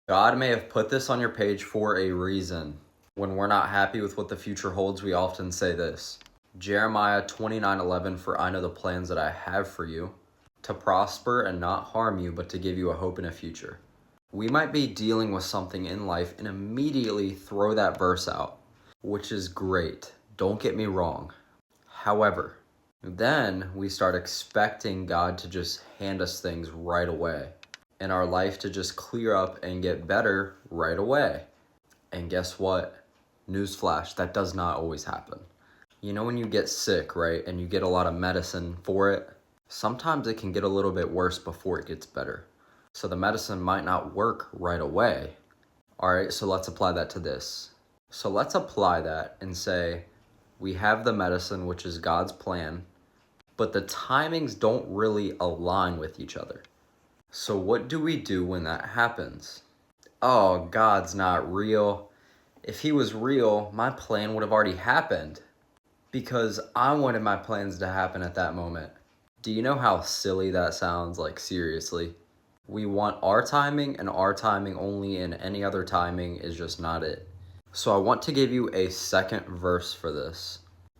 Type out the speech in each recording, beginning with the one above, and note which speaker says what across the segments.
Speaker 1: God may have put this on your page for a reason. When we're not happy with what the future holds, we often say this. Jeremiah 29:11, for I know the plans that I have for you, to prosper and not harm you, but to give you a hope and a future. We might be dealing with something in life and immediately throw that verse out, which is great. Don't get me wrong. However, then we start expecting God to just hand us things right away and our life to just clear up and get better right away. And guess what? Newsflash, that does not always happen. You know when you get sick, right, and you get a lot of medicine for it, sometimes it can get a little bit worse before it gets better. So the medicine might not work right away. All right, so let's apply that to this. So let's apply that and say we have the medicine, which is God's plan, but the timings don't really align with each other. So what do we do when that happens? Oh, God's not real. If he was real, my plan would have already happened because I wanted my plans to happen at that moment. Do you know how silly that sounds? Like, seriously. We want our timing, and our timing only, and any other timing is just not it. So I want to give you a second verse for this.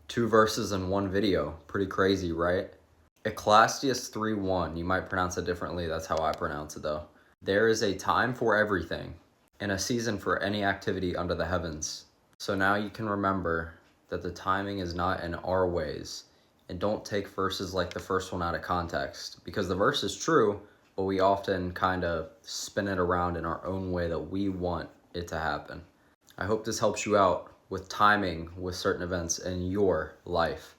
Speaker 1: 2 verses in one video. Pretty crazy, right? Ecclesiastes 3:1. You might pronounce it differently. That's how I pronounce it, though. There is a time for everything, and a season for any activity under the heavens. So now you can remember that the timing is not in our ways. And don't take verses like the first one out of context, because the verse is true, but we often kind of spin it around in our own way that we want it to happen. I hope this helps you out with timing with certain events in your life.